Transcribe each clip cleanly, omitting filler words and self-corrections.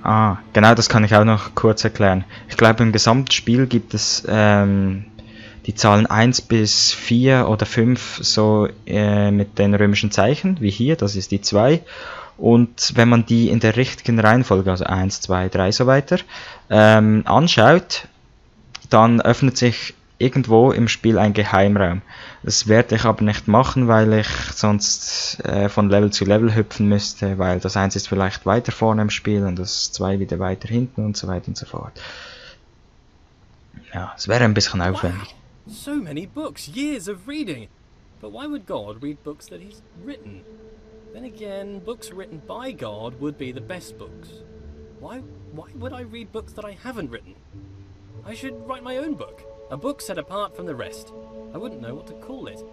Ah, genau, das kann ich auch noch kurz erklären. Ich glaube, im Gesamtspiel gibt es die Zahlen 1 bis 4 oder 5 so mit den römischen Zeichen, wie hier, das ist die 2. Und wenn man die in der richtigen Reihenfolge, also 1, 2, 3 so weiter, anschaut, dann öffnet sich irgendwo im Spiel ein Geheimraum. Das werde ich aber nicht machen, weil ich sonst von Level zu Level hüpfen müsste, weil das 1 ist vielleicht weiter vorne im Spiel und das 2 wieder weiter hinten und so weiter und so fort. Ja, es wäre ein bisschen aufwendig. Wow, so many books, years of reading. But why would God read books that he's written? Then again, books written by God would be the best books. Why would I read books that I haven't written? I should write my own book. A book set apart from the rest. I wouldn't know what to call it.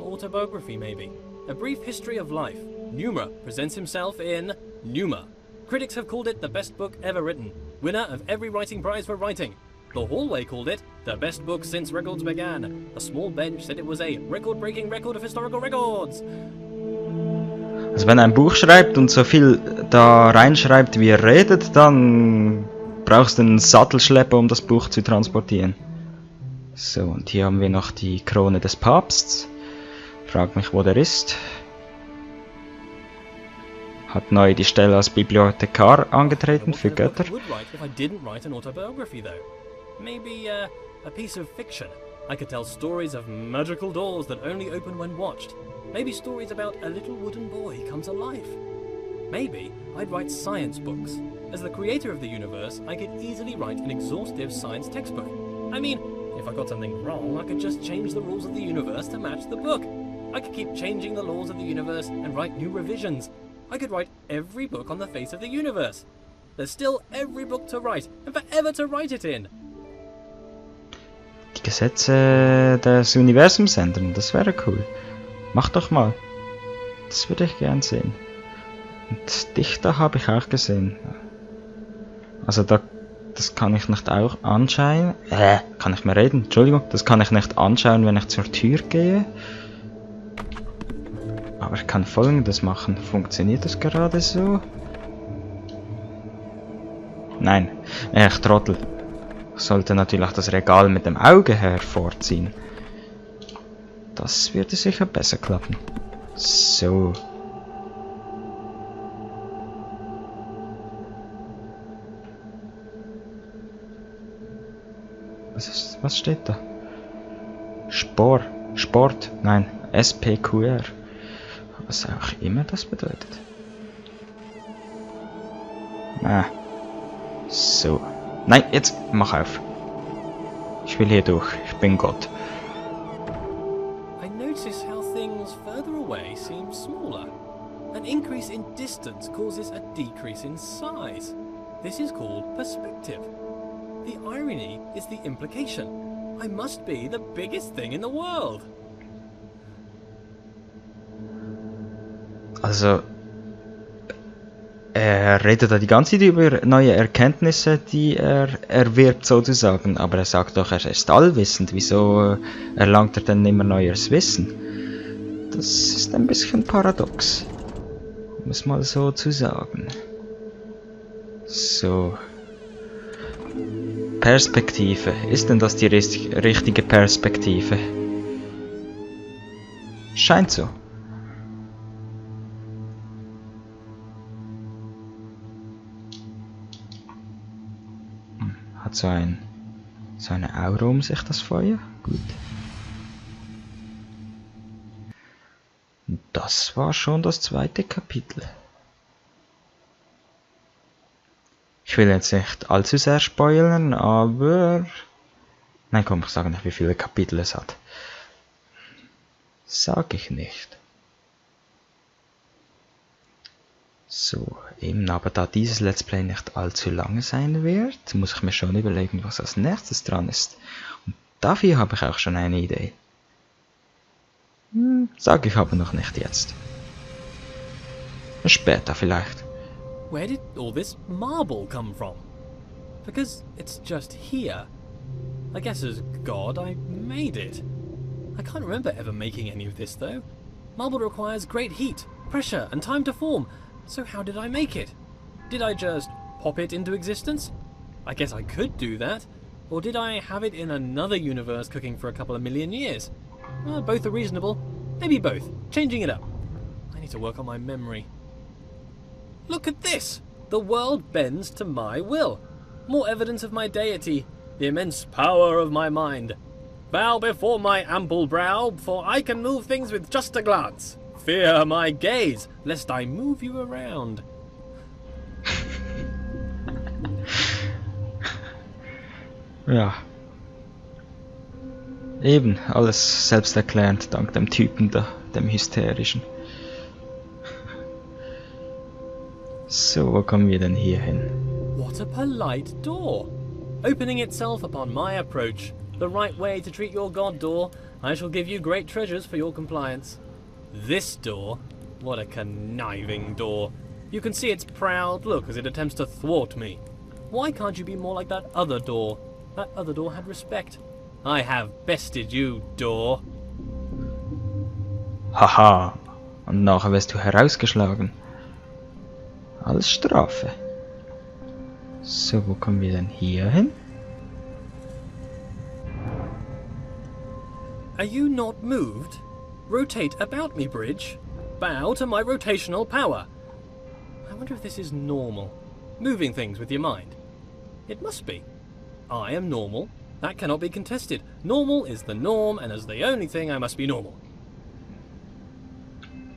Autobiography, maybe. A brief history of life. Pneuma presents himself in Pneuma. Critics have called it the best book ever written. Winner of every writing prize for writing. The Hallway called it the best book since records began. A small bench said it was a record-breaking record of historical records. Also wenn er ein Buch schreibt und so viel da reinschreibt, wie er redet, dann brauchst du einen Sattelschlepper, um das Buch zu transportieren. So, und hier haben wir noch die Krone des Papsts. Frag mich, wo der ist. Hat neu die Stelle als Bibliothekar angetreten für Götter. Maybe a piece of fiction. I could tell stories of magical doors that only open when watched. Maybe stories about a little wooden boy comes alive. Maybe I'd write science books. As the creator of the universe, I could easily write an exhaustive science textbook. I mean, if I got something wrong, I could just change the rules of the universe to match the book. I could keep changing the laws of the universe and write new revisions. I could write every book on the face of the universe. There's still every book to write, and forever to write it in. Die Gesetze des Universums ändern, das wäre cool. Mach doch mal. Das würde ich gern sehen. Und Dichter habe ich auch gesehen. Also das kann ich nicht auch anschauen. Kann ich mehr reden? Entschuldigung, das kann ich nicht anschauen, wenn ich zur Tür gehe. Aber ich kann Folgendes machen. Funktioniert das gerade so? Nein, ich Trottel. Ich sollte natürlich das Regal mit dem Auge hervorziehen. Das würde sicher besser klappen. So. Was steht da? Sport, nein, SPQR. Was auch immer das bedeutet. So. Nein, jetzt mach auf. Ich will hier durch. Ich bin Gott. I notice how things further away seem smaller. An increase in distance causes a decrease in size. This is called perspective. The irony is the implication. I must be the biggest thing in the world. Also, er redet da die ganze Zeit über neue Erkenntnisse, die er erwirbt sozusagen, aber er sagt doch, er ist allwissend. Wieso erlangt er denn immer neues Wissen? Das ist ein bisschen paradox, um es mal so zu sagen. So. Perspektive. Ist denn das die richtige Perspektive? Scheint so. Hat so eine Aura um sich, das Feuer. Gut. Und das war schon das zweite Kapitel. Ich will jetzt nicht allzu sehr spoilern, aber... Nein, komm, ich sage nicht, wie viele Kapitel es hat. Sag ich nicht. So, eben, aber da dieses Let's Play nicht allzu lange sein wird, muss ich mir schon überlegen, was als nächstes dran ist. Und dafür habe ich auch schon eine Idee. Sag ich aber noch nicht jetzt. Später vielleicht. Where did all this marble come from? Because it's just here. I guess as God I made it. I can't remember ever making any of this though. Marble requires great heat, pressure and time to form. So how did I make it? Did I just pop it into existence? I guess I could do that. Or did I have it in another universe cooking for a couple of million years? Both are reasonable. Maybe both. Changing it up. I need to work on my memory. Look at this! The world bends to my will. More evidence of my deity. The immense power of my mind. Bow before my ample brow, for I can move things with just a glance. Fear my gaze, lest I move you around. Ja. Eben, alles selbsterklärend dank dem Typen da, dem Hysterischen. So, wo kommen wir denn hier hin? What a polite door. Opening itself upon my approach. The right way to treat your god door. I shall give you great treasures for your compliance. This door? What a conniving door. You can see its proud look as it attempts to thwart me. Why can't you be more like that other door? That other door had respect. I have bested you, door. Haha, und nachher wirst du herausgeschlagen. Als Strafe. So, wo kommen wir denn hier hin? Are you not moved? Rotate about me, bridge. Bow to my rotational power. I wonder if this is normal. Moving things with your mind. It must be. I am normal. That cannot be contested. Normal is the norm, and as the only thing, I must be normal.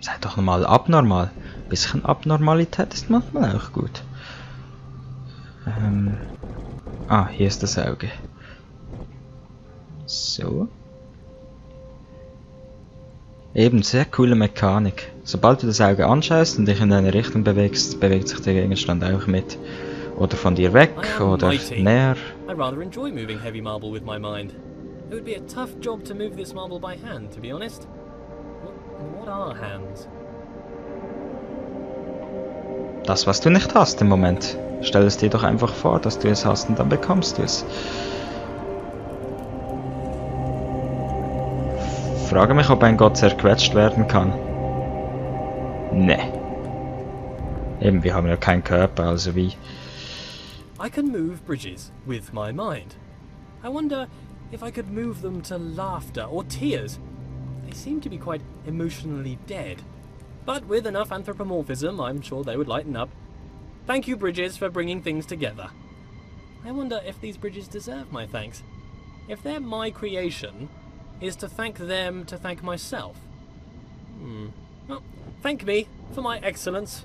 Sei doch mal abnormal. Bisschen Abnormalität ist manchmal auch gut. Hier ist das Auge. So. Eben, sehr coole Mechanik. Sobald du das Auge anschaust und dich in eine Richtung bewegst, bewegt sich der Gegenstand auch mit. Oder von dir weg, oder näher. I rather enjoy moving heavy marble with my mind. It would be a tough job to move this marble by hand, to be honest. What are hands? Das, was du nicht hast im Moment. Stell es dir doch einfach vor, dass du es hast und dann bekommst du es. Frage mich, ob ein Gott zerquetscht werden kann. Ne. Eben, wir haben ja keinen Körper, also wie... I can move bridges with my mind. I wonder if I could move them to laughter or tears. They seem to be quite emotionally dead. But with enough anthropomorphism, I'm sure they would lighten up. Thank you, bridges, for bringing things together. I wonder if these bridges deserve my thanks. If they're my creation, is to thank them to thank myself? Well, thank me for my excellence.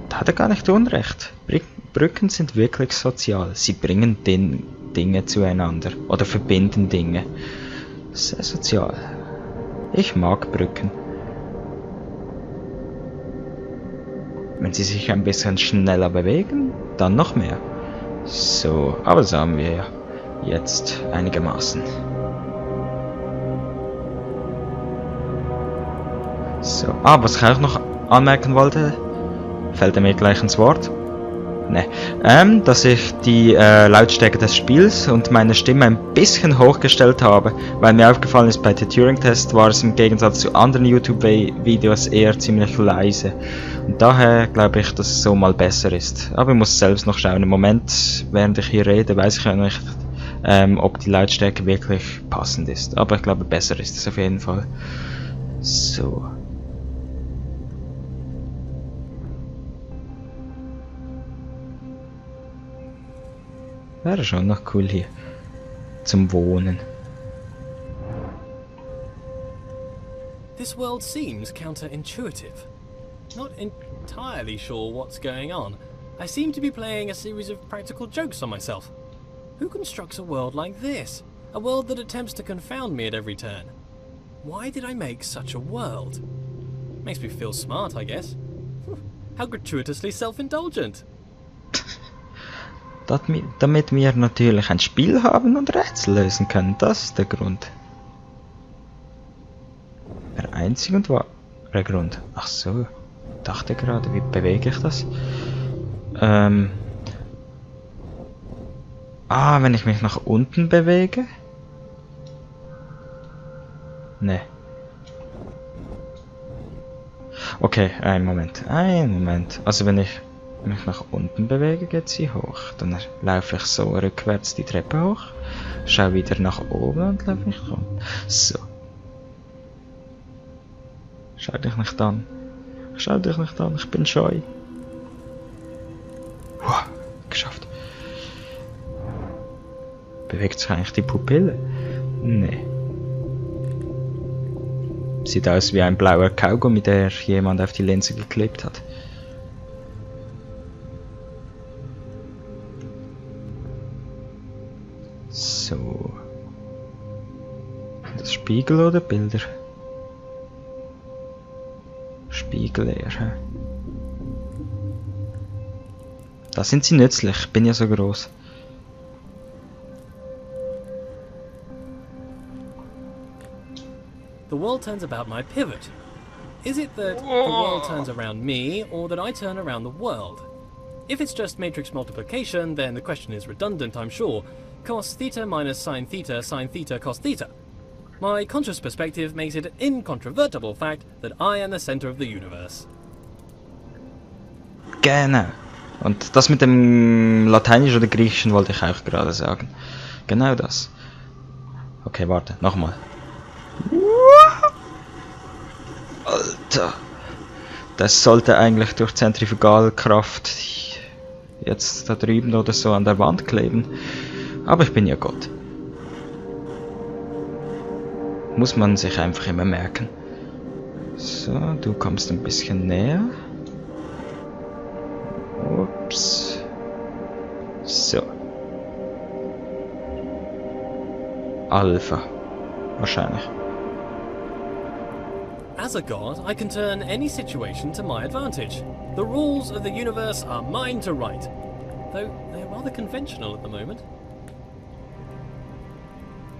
Da hat er gar nicht unrecht. Brücken sind wirklich sozial. Sie bringen Dinge zueinander oder verbinden Dinge. Sehr sozial. Ich mag Brücken. Wenn sie sich ein bisschen schneller bewegen, dann noch mehr. So, aber das haben wir ja jetzt einigermaßen. So, was ich auch noch anmerken wollte, fällt mir gleich ins Wort. Ne, dass ich die Lautstärke des Spiels und meine Stimme ein bisschen hochgestellt habe, weil mir aufgefallen ist, bei der Turing-Test war es im Gegensatz zu anderen YouTube-Videos eher ziemlich leise. Und daher glaube ich, dass es so mal besser ist. Aber ich muss selbst noch schauen. Im Moment, während ich hier rede, weiß ich ja nicht, ob die Lautstärke wirklich passend ist. Aber ich glaube, besser ist es auf jeden Fall. So. Wäre schon noch cool hier zum Wohnen. This world seems counterintuitive. Not entirely sure what's going on. I seem to be playing a series of practical jokes on myself. Who constructs a world like this? A world that attempts to confound me at every turn. Why did I make such a world? Makes me feel smart, I guess. How gratuitously self-indulgent. Damit wir natürlich ein Spiel haben und Rätsel lösen können, das ist der Grund. Der einzige und wahre Grund. Ach so, ich dachte gerade, wie bewege ich das? Wenn ich mich nach unten bewege? Ne. Okay, einen Moment. Also wenn ich Wenn ich nach unten bewege, geht sie hoch. Dann laufe ich so rückwärts die Treppe hoch, schaue wieder nach oben und laufe ich runter. So. Schau dich nicht an. Schau dich nicht an, ich bin scheu. Geschafft. Bewegt sich eigentlich die Pupille? Nee. Sieht aus wie ein blauer Kaugummi, der jemand auf die Linse geklebt hat. So. Sind das Spiegel oder Bilder? Spiegel eher. He? Da sind sie nützlich, ich bin ja so groß. The world turns about my pivot. Is it that the world turns around me, or that I turn around the world? If it's just matrix multiplication, then the question is redundant, I'm sure. Cos theta minus sine theta cos theta. My conscious perspective makes it an incontrovertible fact that I am the center of the universe. Genau. Und das mit dem Lateinischen oder Griechischen wollte ich auch gerade sagen. Genau das. Okay, warte, nochmal. Alter. Das sollte eigentlich durch Zentrifugalkraft jetzt da drüben oder so an der Wand kleben. Aber ich bin ja Gott. Muss man sich einfach immer merken. So, du kommst ein bisschen näher. Ups. So. Alpha. Wahrscheinlich. As a god, I can turn any situation to my advantage. The rules of the universe are mine to write. Though they're rather conventional at the moment.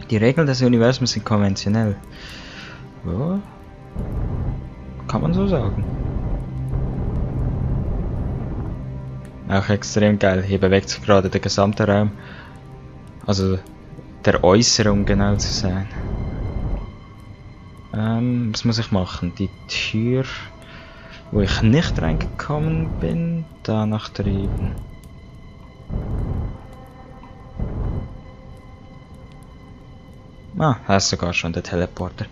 Die Regeln des Universums sind konventionell. Ja. Kann man so sagen. Auch extrem geil. Hier bewegt sich gerade der gesamte Raum. Also der Äußere, um genau zu sein. Was muss ich machen? Die Tür, wo ich nicht reingekommen bin, da nach drüben. Ah, da ist sogar schon der Teleporter.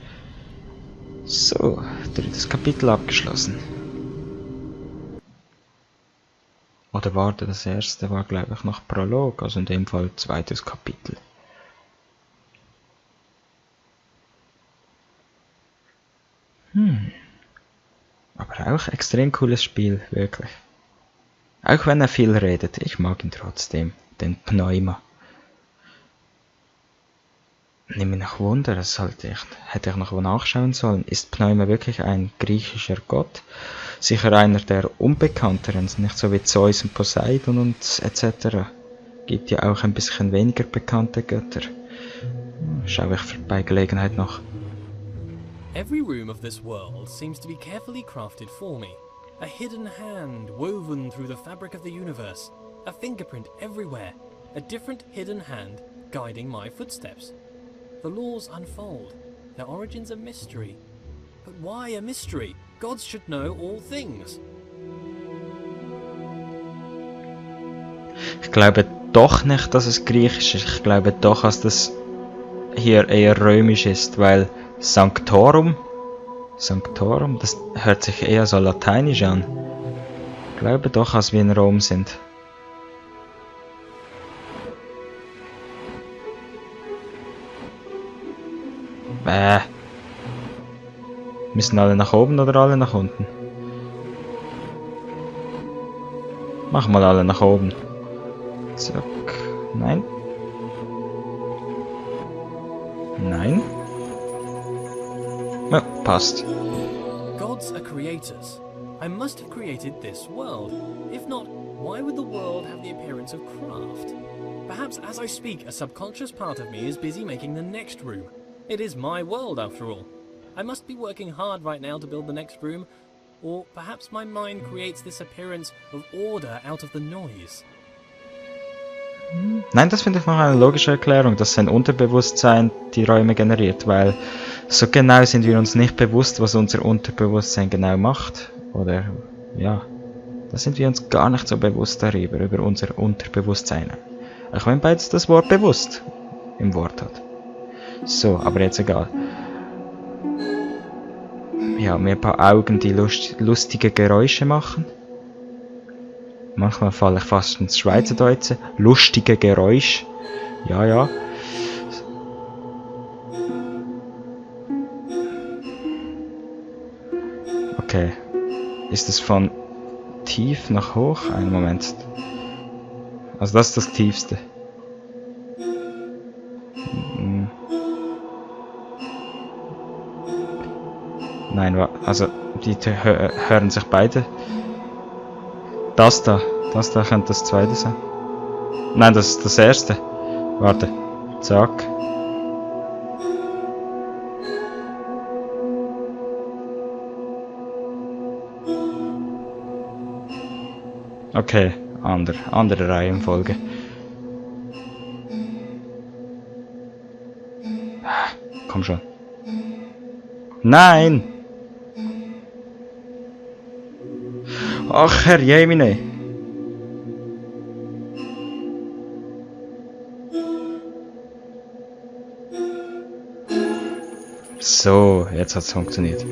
So, drittes Kapitel abgeschlossen. Oder warte, das erste war glaube ich noch Prolog, also in dem Fall zweites Kapitel. Aber auch extrem cooles Spiel, wirklich. Auch wenn er viel redet, ich mag ihn trotzdem, den Pneuma. Nimm mich nach Wunder, das hätte ich noch nachschauen sollen. Ist Pneuma wirklich ein griechischer Gott? Sicher einer der unbekannteren, nicht so wie Zeus und Poseidon und etc. Gibt ja auch ein bisschen weniger bekannte Götter. Schaue ich bei Gelegenheit noch. Every room of this world seems to be carefully crafted for me. A hidden hand woven through the fabric of the universe. A fingerprint everywhere. A different hidden hand guiding my footsteps. The laws unfold. Their origins a mystery. But why a mystery? Gods should know all things. Ich glaube doch nicht, dass es griechisch ist. Ich glaube doch, dass das hier eher römisch ist, weil Sanctorum, das hört sich eher so lateinisch an. Ich glaube doch, als wir in Rom sind. Müssen alle nach oben oder alle nach unten? Mach mal alle nach oben. Zack. Nein. Nein. Ja, passt. Gods are creators. I must have created this world. If not, why would the world have the appearance of craft? Perhaps as I speak, a subconscious part of me is busy making the next room. It is my world after all. I must be working hard right now to build the next room, or perhaps my mind creates this appearance of order out of the noise. Nein, das finde ich noch eine logische Erklärung, dass sein Unterbewusstsein die Räume generiert, weil so genau sind wir uns nicht bewusst, was unser Unterbewusstsein genau macht. Oder, ja, Da sind wir uns gar nicht so bewusst darüber, über unser Unterbewusstsein. Auch wenn beides das Wort bewusst im Wort hat. So, aber jetzt egal. Ja, mir ein paar Augen, die lustige Geräusche machen. Manchmal falle ich fast ins Schweizerdeutsche. Lustige Geräusche. Ja, ja. Okay. Ist es von tief nach hoch? Einen Moment. Also das ist das Tiefste. Nein, also die hören sich beide. Das da könnte das zweite sein. Nein, das ist das erste. Warte. Zack. Okay, andere Reihenfolge. Komm schon. Nein! Ach, Herr Jemine! So, jetzt hat's funktioniert.